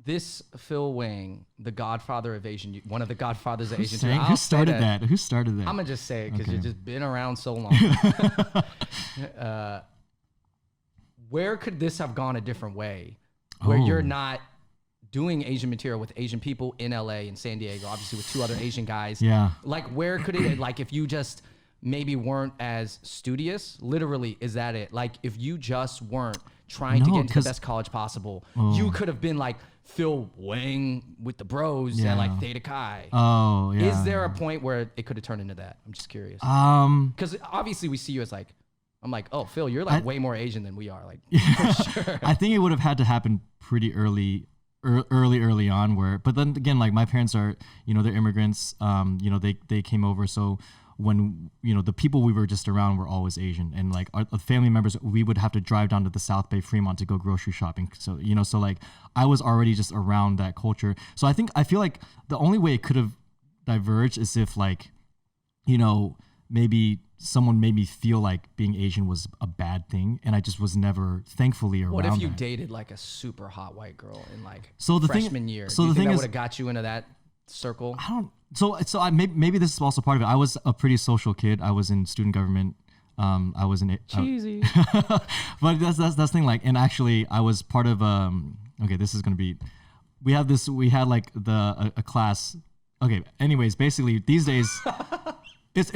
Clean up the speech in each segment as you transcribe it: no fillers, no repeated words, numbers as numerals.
this Phil Wang, the godfather of Asian, one of the godfathers of Asian. Who started that? Who started that? I'm gonna just say it because you've just been around so long. Where could this have gone a different way? Where you're not doing Asian material with Asian people in LA and San Diego, obviously with 2 other Asian guys. Yeah. Like, where could it, like, if you just maybe weren't as studious, literally, is that it? Like, if you just weren't trying to get into the best college possible, you could have been like Phil Wang with the bros and like Theta Chi. Oh, yeah. Is there a point where it could have turned into that? I'm just curious. Because obviously we see you as like, I'm like, oh, Phil, you're like way more Asian than we are. Like, for sure. I think it would have had to happen pretty early on but then again, like my parents are, they're immigrants, they came over. So when, the people we were just around were always Asian, and like our family members, we would have to drive down to the South Bay Fremont to go grocery shopping. So, so like I was already just around that culture. So I feel like the only way it could have diverged is if like, maybe someone made me feel like being Asian was a bad thing, and I just was never, thankfully, around. What if you that. dated like a super hot white girl in like freshman year? So do you the think thing that is, would have got you into that circle? I don't. So maybe this is also part of it. I was a pretty social kid. I was in student government. I was in cheesy, but that's the thing. Like, and actually, I was part of. Okay, this is gonna be. We had like a class. Okay. Anyways, basically these days. It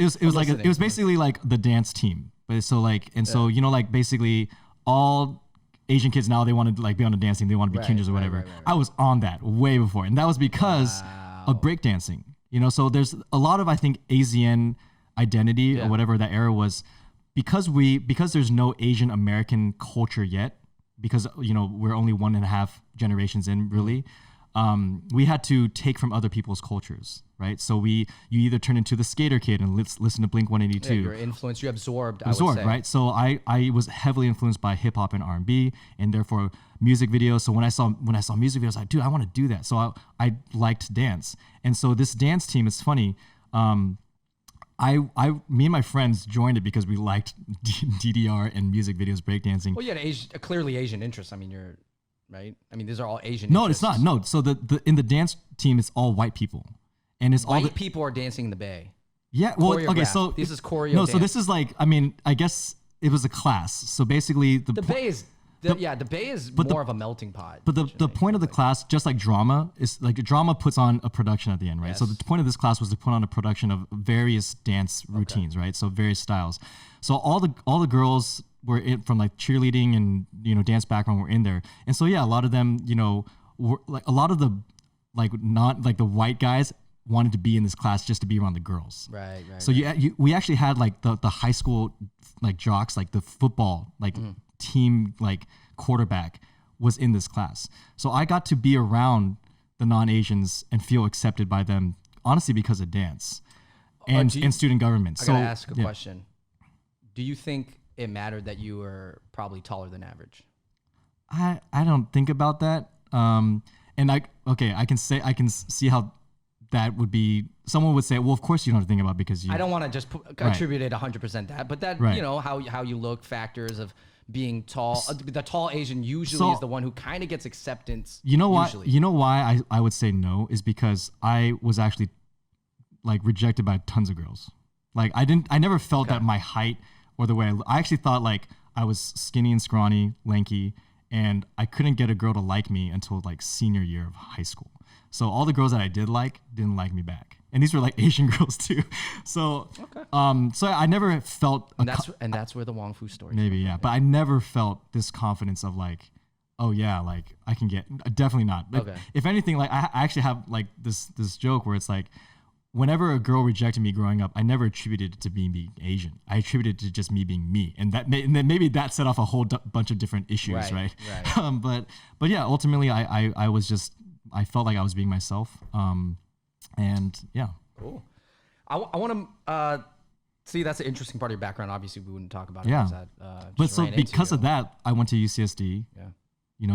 was basically like the dance team, but so like, and so like basically all Asian kids now, they want to like be on the dance team, they want to be kingers or whatever. Right. I was on that way before, and that was because of breakdancing. So there's a lot of, I think, ASEAN identity or whatever that era was, because there's no Asian American culture yet, because we're only 1.5 generations in really. We had to take from other people's cultures, right? So you either turn into the skater kid and listen to Blink 182. Yeah, you're influenced, you absorbed, I would say. Right? So I was heavily influenced by hip hop and R&B, and therefore music videos. So when I saw music videos, I was like, dude, I want to do that. So I liked dance, and so this dance team is funny. Me and my friends joined it because we liked DDR and music videos, breakdancing. Well, you had a clearly Asian interest. I mean, you're. Right? I mean, these are all Asian. No, interests. it's not. No. So in the dance team, it's all white people, and it's all white people are dancing in the Bay. Yeah. Well, okay. So this is choreo. No. Dance. So this is like, I mean, I guess it was a class. So basically, the Bay is more of a melting pot. But the point of the class, just like drama, is like drama puts on a production at the end, right? Yes. So the point of this class was to put on a production of various dance routines, right? So various styles. So all the girls were from like cheerleading and dance background were in there, and so yeah, a lot of them were like, a lot of the like not like the white guys wanted to be in this class just to be around the girls. Right. So we actually had like the high school like jocks, like the football like team like quarterback was in this class. So I got to be around the non-Asians and feel accepted by them, honestly, because of dance and student government. I gotta ask a question. Do you think it mattered that you were probably taller than average? I don't think about that. And I can see how that would be. Someone would say, well, of course you don't think about it because you. I don't want to just attribute it 100% that, but that how you look, factors of being tall. The tall Asian usually is the one who kind of gets acceptance. You know why? You know why I would say no is because I was actually like rejected by tons of girls. Like I never felt that my height or the way I actually thought like I was skinny and scrawny, lanky, and I couldn't get a girl to like me until like senior year of high school. So all the girls that I didn't like me back, and these were like Asian girls too. So so I never felt and that's where the Wang Fu story. Maybe but I never felt this confidence of like, oh yeah, like I can get definitely not. But if anything, like I actually have like this joke where it's like, whenever a girl rejected me growing up, I never attributed it to me being Asian. I attributed it to just me being me, and then maybe that set off a whole bunch of different issues, right? But yeah, ultimately, I felt like I was being myself, and yeah. Cool. I want to see, that's an interesting part of your background. Obviously, we wouldn't talk about it. Yeah. But so because of that, I went to UCSD. Yeah.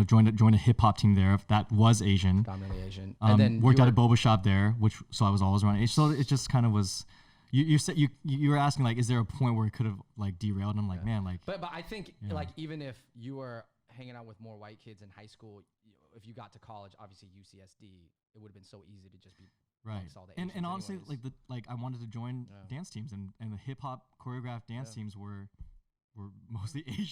Joined a hip hop team there that was Asian. Dominantly Asian. And then worked at a boba shop there, so I was always around Asian. So it just kind of was. You were asking like, is there a point where it could have like derailed? And I'm like, man, like. But I think like even if you were hanging out with more white kids in high school, if you got to college, obviously UCSD, it would have been so easy to just be right. all the And honestly, anyways. I wanted to join dance teams, and the hip hop choreographed dance teams were mostly Asian